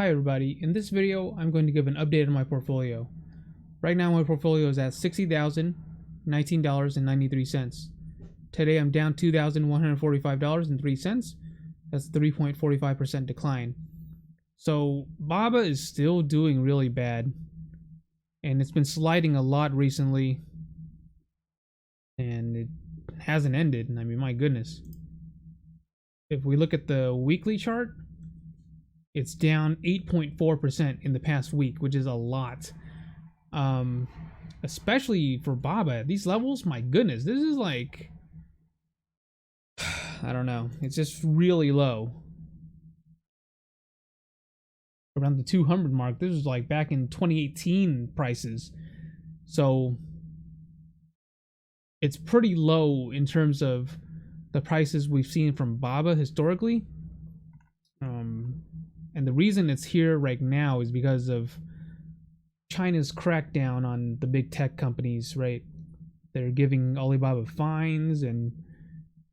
Hi everybody, in this video I'm going to give an update on my portfolio. Right now my portfolio is at $60,019.93. Today I'm down $2,145.03. That's 3.45% decline. So BABA is still doing really bad, and it's been sliding a lot recently, and it hasn't ended. I mean, my goodness. If we look at the weekly chart, it's down 8.4% in the past week, which is a lot. Especially for BABA at these levels, my goodness, this is like, I don't know, it's just really low. Around the 200 mark, this was like back in 2018 prices. So it's pretty low in terms of the prices we've seen from BABA historically. And the reason it's here right now is because of China's crackdown on the big tech companies, right? They're giving Alibaba fines, and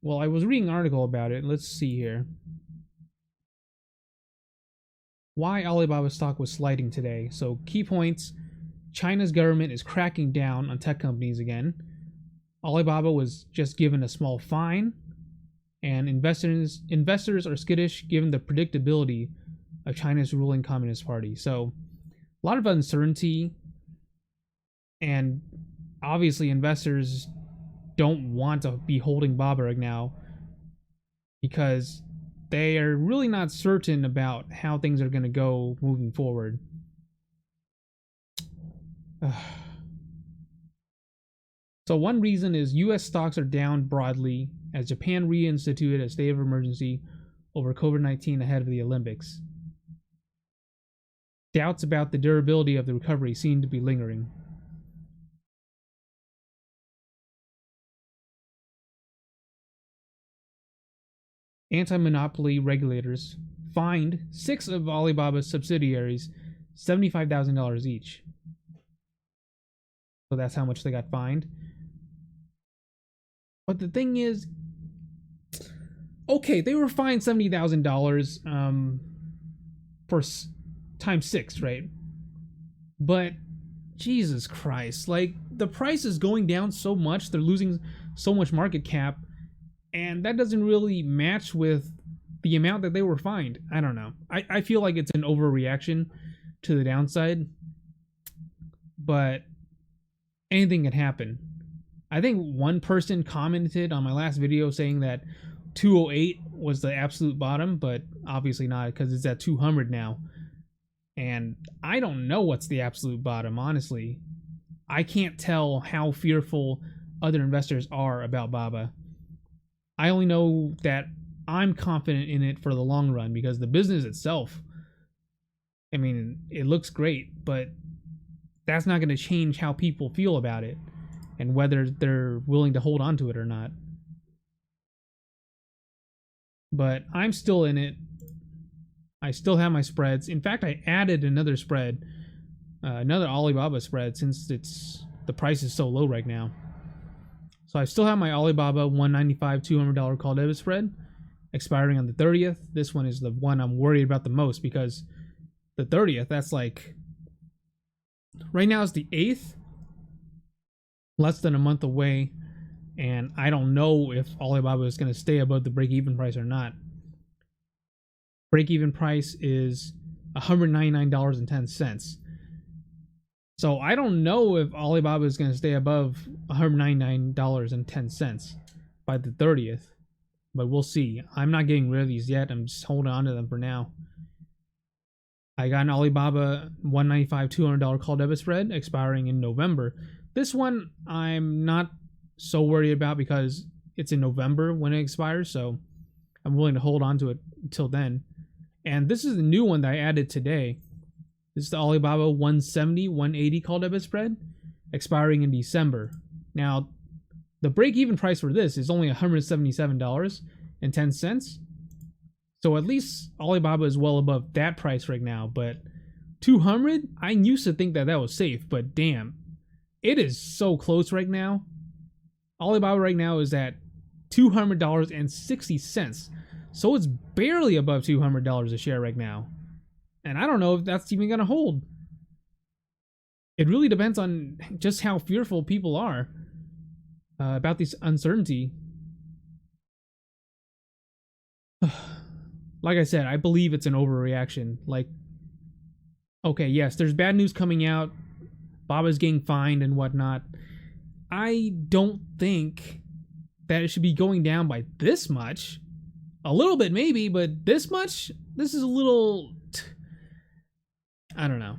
well, I was reading an article about it. Let's see here. Why Alibaba stock was sliding today. So key points: China's government is cracking down on tech companies again. Alibaba was just given a small fine, and investors are skittish given the predictability of China's ruling Communist Party. So a lot of uncertainty, and obviously investors don't want to be holding BABA right now because they are really not certain about how things are going to go moving forward. So one reason is US stocks are down broadly as Japan reinstituted a state of emergency over COVID-19 ahead of the Olympics. Doubts about the durability of the recovery seem to be lingering. Anti-monopoly regulators fined 6 of Alibaba's subsidiaries $75,000 each. So that's how much they got fined. But the thing is, okay, they were fined $70,000 for times 6, right? But Jesus Christ, like, the price is going down so much, they're losing so much market cap, and that doesn't really match with the amount that they were fined. I don't know. I feel like it's an overreaction to the downside, but anything can happen. I think one person commented on my last video saying that 208 was the absolute bottom, but obviously not, because it's at 200 now. And I don't know what's the absolute bottom, honestly. I can't tell how fearful other investors are about BABA. I only know that I'm confident in it for the long run because the business itself, I mean, it looks great, but that's not going to change how people feel about it and whether they're willing to hold on to it or not. But I'm still in it. I still have my spreads. In fact, I added another spread, another Alibaba spread, since the price is so low right now. So I still have my Alibaba $195 $200 call debit spread expiring on the 30th. This one is the one I'm worried about the most because the 30th, that's like, right now it's the 8th, less than a month away, and I don't know if Alibaba is going to stay above the break-even price or not. Break-even price is $199.10. So I don't know if Alibaba is going to stay above $199.10 by the 30th, but we'll see. I'm not getting rid of these yet. I'm just holding on to them for now. I got an Alibaba $195 $200 call debit spread expiring in November. This one I'm not so worried about because it's in November when it expires, so I'm willing to hold on to it until then. And this is the new one that I added today. This is the Alibaba $170 $180 call debit spread expiring in December. Now, the break-even price for this is only $177.10. So at least Alibaba is well above that price right now. But 200, I used to think that was safe, but damn, it is so close right now. Alibaba right now is at $200.60. So it's barely above $200 a share right now. And I don't know if that's even going to hold. It really depends on just how fearful people are about this uncertainty. Like I said, I believe it's an overreaction. Like, okay, yes, there's bad news coming out. Baba's getting fined and whatnot. I don't think that it should be going down by this much. A little bit maybe, but this much? This is a little... I don't know.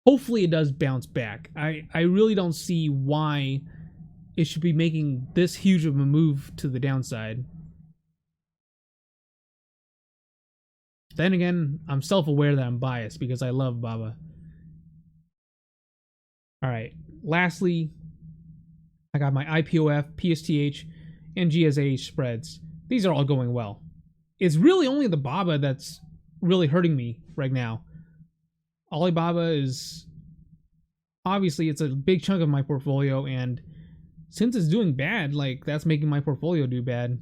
Hopefully it does bounce back. I really don't see why it should be making this huge of a move to the downside. Then again, I'm self-aware that I'm biased because I love Baba. Alright, lastly, I got my IPOF, PSTH, and GSA spreads. These are all going well. It's really only the Baba that's really hurting me right now. Alibaba is... Obviously, it's a big chunk of my portfolio, and since it's doing bad, like, that's making my portfolio do bad.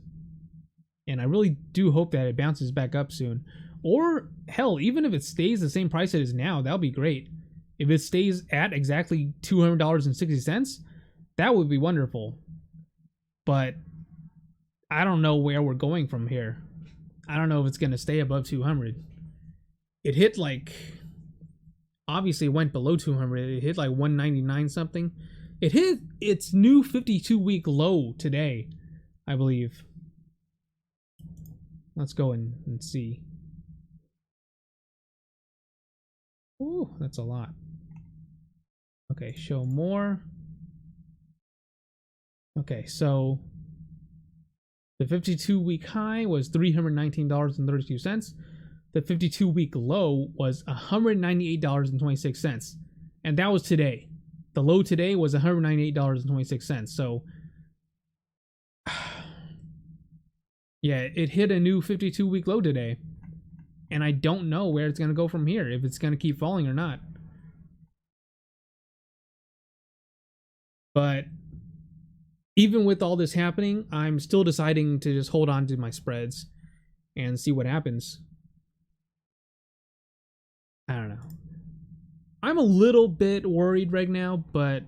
And I really do hope that it bounces back up soon. Or, hell, even if it stays the same price it is now, that'll be great. If it stays at exactly $200.60, that would be wonderful. But I don't know where we're going from here. I don't know if it's going to stay above 200. It hit like... Obviously, it went below 200. It hit like 199 something. It hit its new 52-week low today, I believe. Let's go and see. Ooh, that's a lot. Okay, show more. Okay, so the 52-week high was $319.32. The 52-week low was $198.26. And that was today. The low today was $198.26. So, yeah, it hit a new 52-week low today. And I don't know where it's going to go from here, if it's going to keep falling or not. But even with all this happening, I'm still deciding to just hold on to my spreads and see what happens. I don't know. I'm a little bit worried right now, but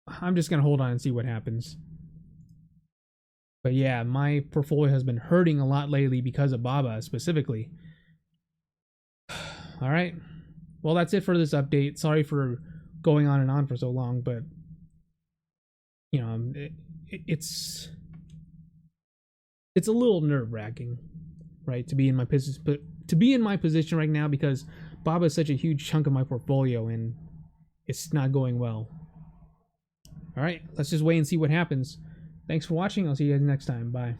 I'm just going to hold on and see what happens. But yeah, my portfolio has been hurting a lot lately because of Baba specifically. All right. Well, that's it for this update. Sorry for going on and on for so long, but you know, it's a little nerve-wracking, right, to be in my position, but to be in my position right now because Baba is such a huge chunk of my portfolio and it's not going well. All right, let's just wait and see what happens. Thanks for watching. I'll see you guys next time. Bye.